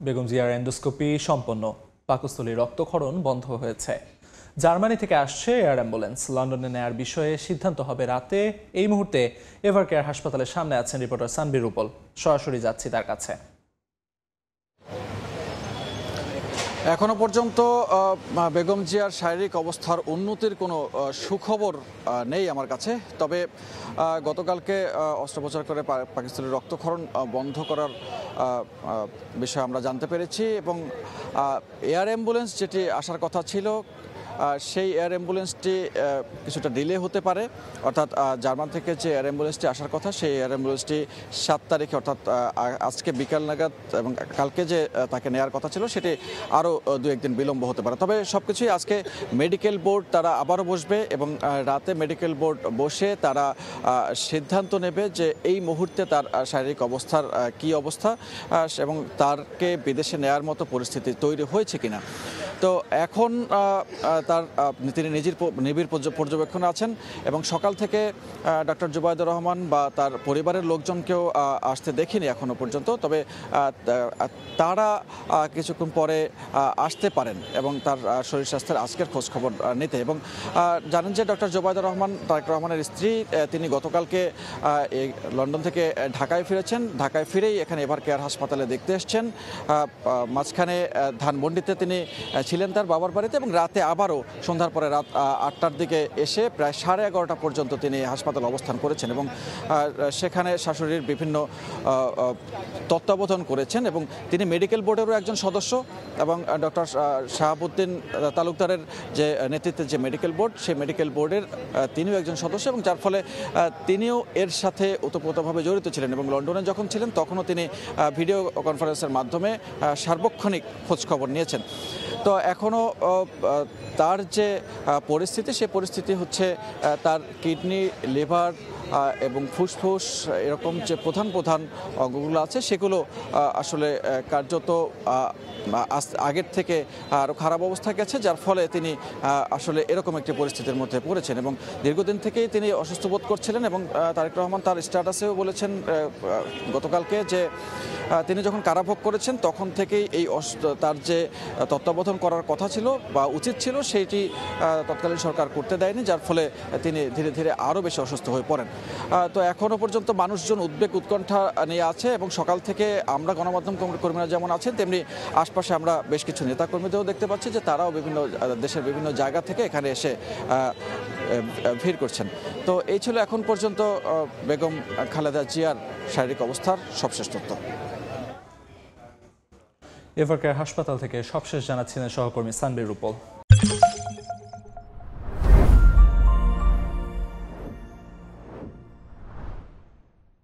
বেগম জিয়ার এন্ডোস্কোপি সম্পন্ন, পাকস্থলী রক্তক্ষরণ বন্ধ হয়েছে। জার্মানি থেকে আসছে এয়ার অ্যাম্বুলেন্স। লন্ডনে নেয়ার বিষয়ে সিদ্ধান্ত হবে রাতে। এই মুহূর্তে এভারকেয়ার হাসপাতালের সামনে আছেন রিপোর্টার সানবীর রুপল। সরাসরি যাচ্ছি তার কাছে। এখনো পর্যন্ত বেগম জিয়ার শারীরিক অবস্থার উন্নতির কোনো সুখবর নেই আমার কাছে। তবে গতকালকে অস্ত্রোপচার করে পাকিস্তানের রক্তক্ষরণ বন্ধ করার বিষয়ে আমরা জানতে পেরেছি এবং এয়ার অ্যাম্বুলেন্স যেটি আসার কথা ছিল সেই এয়ার অ্যাম্বুলেন্সটি কিছুটা ডিলে হতে পারে। অর্থাৎ জার্মান থেকে যে এয়ার অ্যাম্বুলেন্সটি আসার কথা সেই এয়ার অ্যাম্বুলেন্সটি 7 তারিখে অর্থাৎ আজকে বিকাল নাগাদ এবং কালকে যে তাকে নেওয়ার কথা ছিল সেটি আরও 2-1 দিন বিলম্ব হতে পারে। তবে সব কিছুই আজকে মেডিকেল বোর্ড তারা আবারও বসবে এবং রাতে মেডিকেল বোর্ড বসে তারা সিদ্ধান্ত নেবে যে এই মুহূর্তে তার শারীরিক অবস্থার কী অবস্থা এবং তারকে বিদেশে নেওয়ার মতো পরিস্থিতি তৈরি হয়েছে কিনা। তো এখন তিনি নিবিড় পর্যবেক্ষণে আছেন এবং সকাল থেকে ডক্টর জুবাইদুর রহমান বা তার পরিবারের লোকজনকেও আসতে দেখিনি এখনো পর্যন্ত। তবে তারা কিছুক্ষণ পরে আসতে পারেন এবং তার শরীর স্বাস্থ্যের আজকের খোঁজ খবর নিতে। এবং জানেন যে ডক্টর জুবাইদুর রহমান তারেক রহমানের স্ত্রী, তিনি গতকালকে লন্ডন থেকে ঢাকায় ফিরেছেন। ঢাকায় ফিরেই এখানে এভারকেয়ার হাসপাতালে দেখতে এসছেন। মাঝখানে ধানমন্ডিতে তিনি ছিলেন তার বাবার বাড়িতে এবং রাতে আবারও সন্ধ্যার পরে রাত 8টার দিকে এসে প্রায় 11:30 পর্যন্ত তিনি হাসপাতালে অবস্থান করেছেন এবং সেখানে শাশুড়ির বিভিন্ন তত্ত্বাবধান করেছেন এবং তিনি মেডিকেল বোর্ডেরও একজন সদস্য এবং ডক্টর শাহাবুদ্দিন তালুকদারের যে নেতৃত্বে যে মেডিকেল বোর্ড সেই মেডিকেল বোর্ডের তিনিও একজন সদস্য এবং যার ফলে তিনিও এর সাথে ওতপ্রোতভাবে জড়িত ছিলেন এবং লন্ডনে যখন ছিলেন তখনও তিনি ভিডিও কনফারেন্সের মাধ্যমে সার্বক্ষণিক খোঁজখবর নিয়েছেন। তো এখনও তার যে পরিস্থিতি সে পরিস্থিতি হচ্ছে তার কিডনি, লিভার এবং ফুসফুস এরকম যে প্রধান অঙ্গগুলো আছে সেগুলো আসলে কার্যত আগের থেকে আরও খারাপ অবস্থা গেছে, যার ফলে তিনি আসলে এরকম একটি পরিস্থিতির মধ্যে পড়েছেন এবং দীর্ঘদিন থেকেই তিনি অসুস্থ বোধ করছিলেন এবং তারেক রহমান তার স্ট্যাটাসেও বলেছেন গতকালকে যে তিনি যখন কারাভোগ করেছেন তখন থেকেই এই তার যে তত্ত্বাবধান করার কথা ছিল বা উচিত ছিল সেইটি তৎকালীন সরকার করতে দেয়নি, যার ফলে তিনি ধীরে ধীরে আরও বেশি অসুস্থ হয়ে পড়েন। তো এখনও পর্যন্ত মানুষজন উদ্বেগ উৎকণ্ঠা নিয়ে আছে এবং সকাল থেকে আমরা গণমাধ্যম কর্মীরা যেমন আছেন তেমনি আশপাশে আমরা বেশ কিছু নেতাকর্মীদেরও দেখতে পাচ্ছি যে তারাও দেশের বিভিন্ন জায়গা থেকে এখানে এসে ভিড় করছেন। তো এই ছিল এখন পর্যন্ত বেগম খালেদা জিয়ার শারীরিক অবস্থার সবশেষ তথ্য। এভারকেয়ার হাসপাতাল থেকে সবশেষ জানাচ্ছিলেন সহকর্মী সানবীর রুপল।